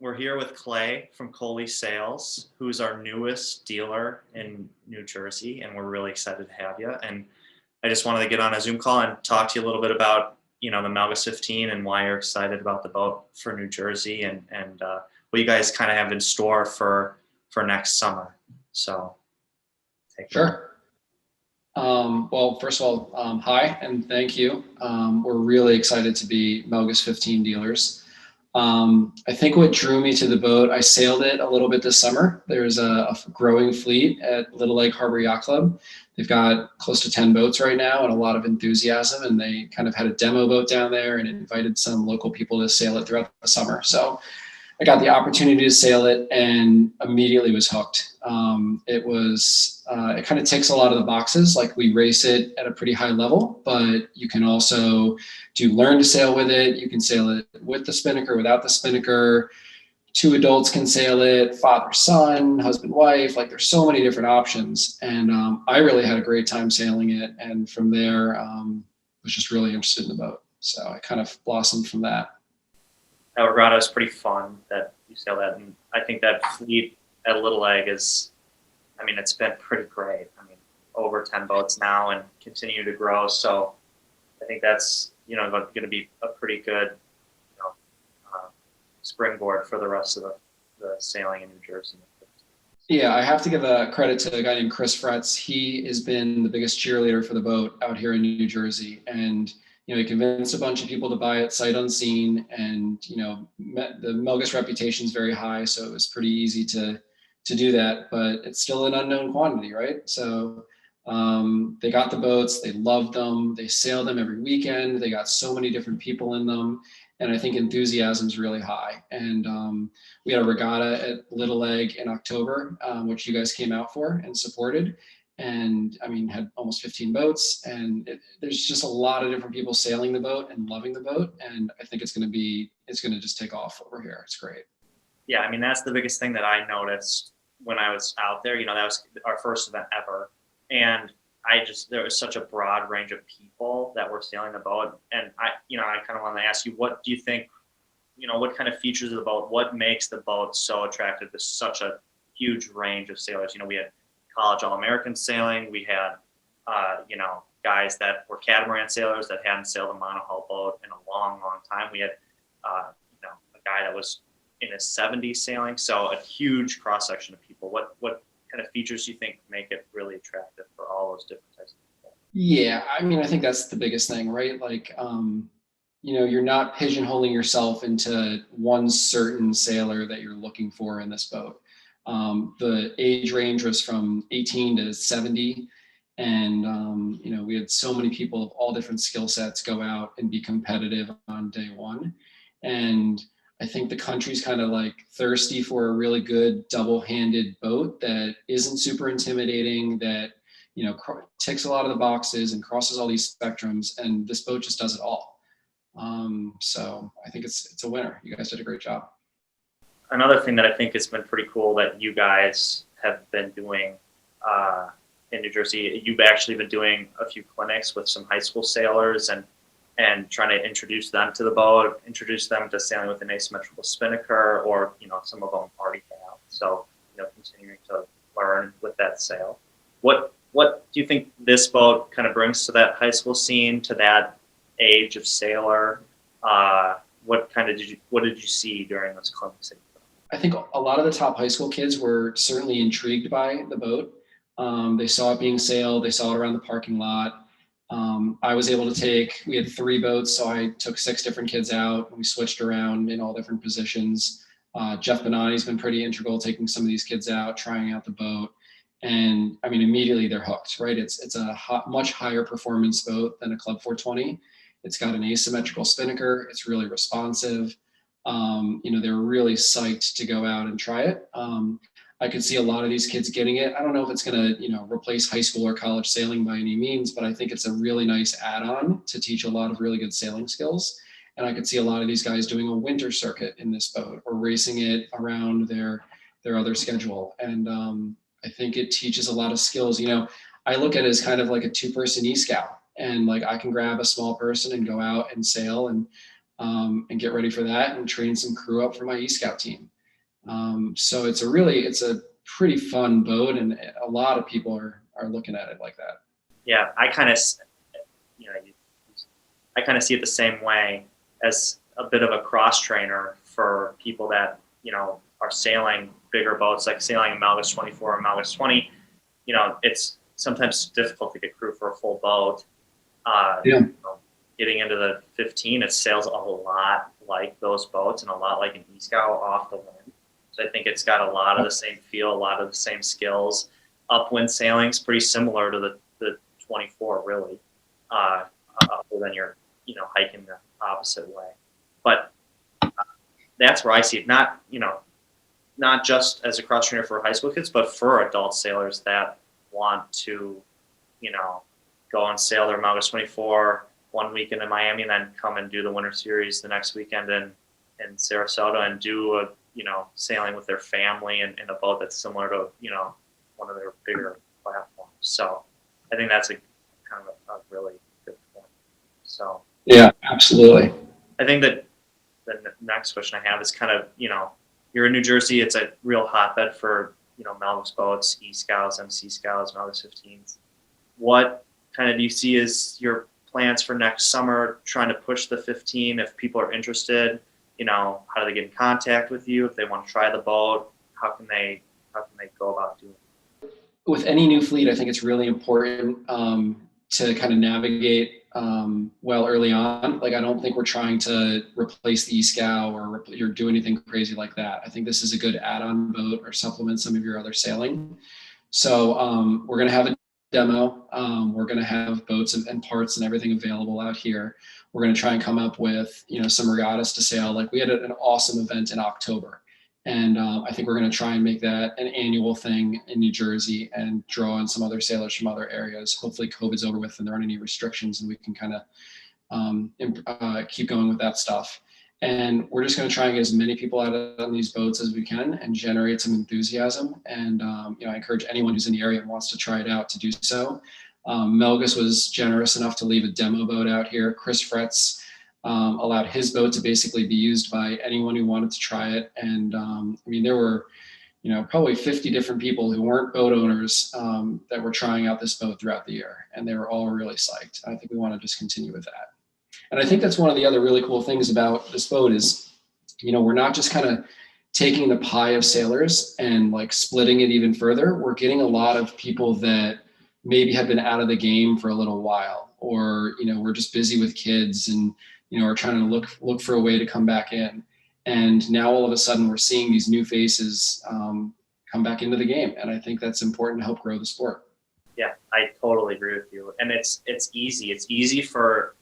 we're here with Clay from Colie Sails, who's our newest dealer in New Jersey, and we're really excited to have you. And I just wanted to get on a Zoom call and talk to you a little bit about, the Melges 15 and why you're excited about the boat for New Jersey and what you guys kind of have in store for next summer. So, take it away. Sure. Well, first of all, hi and thank you. We're really excited to be Melges 15 dealers. I think what drew me to the boat, I sailed it a little bit this summer. There's a growing fleet at Little Lake Harbor Yacht Club. They've got close to 10 boats right now and a lot of enthusiasm, and they kind of had a demo boat down there and invited some local people to sail it throughout the summer. So I got the opportunity to sail it and immediately was hooked. It kind of ticks a lot of the boxes. Like, we race it at a pretty high level, but you can also learn to sail with it. You can sail it with the spinnaker, without the spinnaker. Two adults can sail it, father, son, husband, wife. Like, there's so many different options. And I really had a great time sailing it. And from there, was just really interested in the boat. So I kind of blossomed from that. That regatta is pretty fun that you sail that, and I think that fleet at Little Lake it's been pretty great. Over 10 boats now and continue to grow. So I think that's, going to be a pretty good, springboard for the rest of the sailing in New Jersey. Yeah, I have to give a credit to a guy named Chris Fretz. He has been the biggest cheerleader for the boat out here in New Jersey. And he convinced a bunch of people to buy it sight unseen, and the Melges reputation is very high, so it was pretty easy to do that. But it's still an unknown quantity, right? So they got the boats, they loved them, they sailed them every weekend. They got so many different people in them, and I think enthusiasm is really high. And we had a regatta at Little Lake in October, which you guys came out for and supported. And had almost 15 boats, and there's just a lot of different people sailing the boat and loving the boat. And I think it's going to just take off over here. It's great. Yeah. That's the biggest thing that I noticed when I was out there. That was our first event ever. And there was such a broad range of people that were sailing the boat. And I kind of want to ask you, what do you think, what kind of features of the boat, what makes the boat so attractive to such a huge range of sailors? We had college All-American sailing. We had, guys that were catamaran sailors that hadn't sailed a monohull boat in a long, long time. We had, a guy that was in his 70s sailing. So a huge cross-section of people. What kind of features do you think make it really attractive for all those different types of people? Yeah, I think that's the biggest thing, right? Like, you're not pigeonholing yourself into one certain sailor that you're looking for in this boat. The age range was from 18 to 70. And, we had so many people of all different skill sets go out and be competitive on day one. And I think the country's kind of like thirsty for a really good double-handed boat that isn't super intimidating, that, ticks a lot of the boxes and crosses all these spectrums. And this boat just does it all. So I think it's a winner. You guys did a great job. Another thing that I think has been pretty cool that you guys have been doing in New Jersey, you've actually been doing a few clinics with some high school sailors and trying to introduce them to the boat, introduce them to sailing with an asymmetrical spinnaker, or some of them already have. So continuing to learn with that sail. What do you think this boat kind of brings to that high school scene, to that age of sailor? What did you see during those clinics? I think a lot of the top high school kids were certainly intrigued by the boat. They saw it being sailed. They saw it around the parking lot. I was able to we had 3 boats, so I took 6 different kids out, and we switched around in all different positions. Jeff Bonatti's been pretty integral, taking some of these kids out, trying out the boat. And immediately they're hooked, right? It's a much higher performance boat than a Club 420. It's got an asymmetrical spinnaker. It's really responsive. They're really psyched to go out and try it. I could see a lot of these kids getting it. I don't know if it's going to, replace high school or college sailing by any means, but I think it's a really nice add-on to teach a lot of really good sailing skills. And I could see a lot of these guys doing a winter circuit in this boat or racing it around their other schedule. And I think it teaches a lot of skills. I look at it as kind of like a 2-person e-scout, and like I can grab a small person and go out and sail. And and get ready for that and train some crew up for my E-Scout team. So it's a pretty fun boat, and a lot of people are looking at it like that. Yeah, I kind of, you know, I kind of see it the same way as a bit of a cross trainer for people that, are sailing bigger boats, like sailing a Melges 24 or Melges 20. It's sometimes difficult to get crew for a full boat. Yeah. Getting into the 15, it sails a lot like those boats and a lot like an E-Scout off the wind. So I think it's got a lot of the same feel, a lot of the same skills. Upwind sailing is pretty similar to the 24, really, other than you're, hiking the opposite way. But that's where I see it. Not just as a cross trainer for high school kids, but for adult sailors that want to, go and sail their Melges 24 one weekend in Miami and then come and do the Winter Series the next weekend in Sarasota and do sailing with their family in a boat that's similar to, one of their bigger platforms. So I think that's a kind of a really good point. So yeah, absolutely. I think that the next question I have is kind of, you're in New Jersey. It's a real hotbed for, Melges boats, E-Scouts, MC Scouts, Melges 15s. What kind of do you see as your plans for next summer, trying to push the 15? If people are interested, how do they get in contact with you? If they want to try the boat, how can they go about doing it? With any new fleet, I think it's really important to kind of navigate well early on. Like, I don't think we're trying to replace the E-Scout or do anything crazy like that. I think this is a good add-on boat or supplement some of your other sailing. So we're going to have a demo. We're going to have boats and parts and everything available out here. We're going to try and come up with, some regattas to sail. Like, we had an awesome event in October. And I think we're going to try and make that an annual thing in New Jersey and draw in some other sailors from other areas. Hopefully COVID's over with and there aren't any restrictions and we can kind of keep going with that stuff. And we're just going to try and get as many people out on these boats as we can and generate some enthusiasm. And, I encourage anyone who's in the area and wants to try it out to do so. Melges was generous enough to leave a demo boat out here. Chris Fretz allowed his boat to basically be used by anyone who wanted to try it. And there were, probably 50 different people who weren't boat owners that were trying out this boat throughout the year. And they were all really psyched. I think we want to just continue with that. And I think that's one of the other really cool things about this boat is, we're not just kind of taking the pie of sailors and like splitting it even further. We're getting a lot of people that maybe have been out of the game for a little while, or, we're just busy with kids and, are trying to look for a way to come back in. And now all of a sudden we're seeing these new faces come back into the game. And I think that's important to help grow the sport. Yeah, I totally agree with you. And it's easy. It's easy for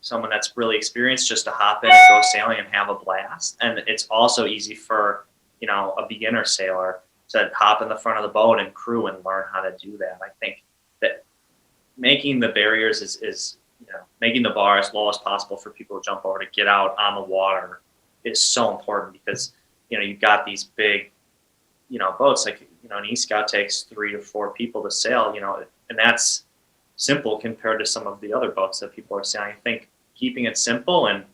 someone that's really experienced just to hop in and go sailing and have a blast. And it's also easy for, a beginner sailor to hop in the front of the boat and crew and learn how to do that. I think that making the barriers is making the bar as low as possible for people to jump over to get out on the water is so important because, you've got these big, boats like, an E-Scout takes 3 to 4 people to sail, and that's simple compared to some of the other boats that people are sailing. I think keeping it simple and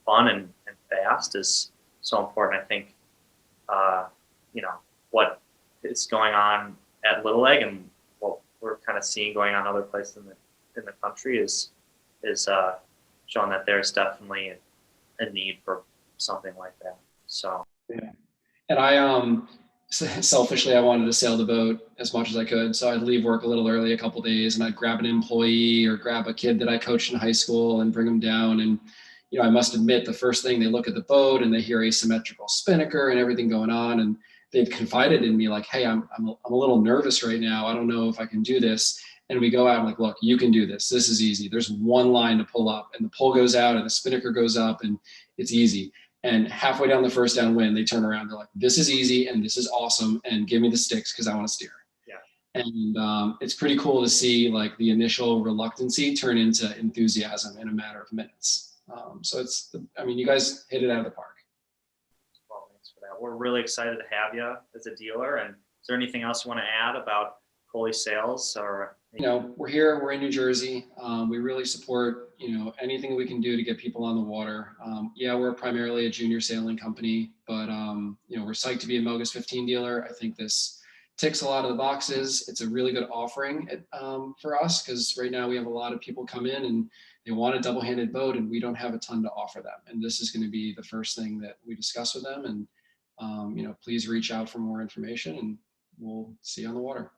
fun and fast is so important. I think, what is going on at Little Egg and what we're kind of seeing going on other places in the country is showing that there's definitely a need for something like that. So, yeah. And I selfishly, I wanted to sail the boat as much as I could. So I'd leave work a little early a couple of days and I'd grab an employee or grab a kid that I coached in high school and bring them down. And, I must admit the first thing they look at the boat and they hear asymmetrical spinnaker and everything going on. And they've confided in me like, hey, I'm a little nervous right now. I don't know if I can do this. And we go out and like, look, you can do this. This is easy. There's one line to pull up and the pole goes out and the spinnaker goes up and it's easy. And halfway down the first downwind, they turn around. They're like, this is easy and this is awesome. And give me the sticks because I want to steer. Yeah. And it's pretty cool to see like the initial reluctancy turn into enthusiasm in a matter of minutes. So you guys hit it out of the park. Well, thanks for that. We're really excited to have you as a dealer. And is there anything else you want to add about Colie Sails or you know, we're here, we're in New Jersey. We really support, you know, anything we can do to get people on the water. Yeah, we're primarily a junior sailing company, but, you know, we're psyched to be a Melges 15 dealer. I think this ticks a lot of the boxes. It's a really good offering for us because right now we have a lot of people come in and they want a double-handed boat and we don't have a ton to offer them. And this is going to be the first thing that we discuss with them. And, you know, please reach out for more information and we'll see you on the water.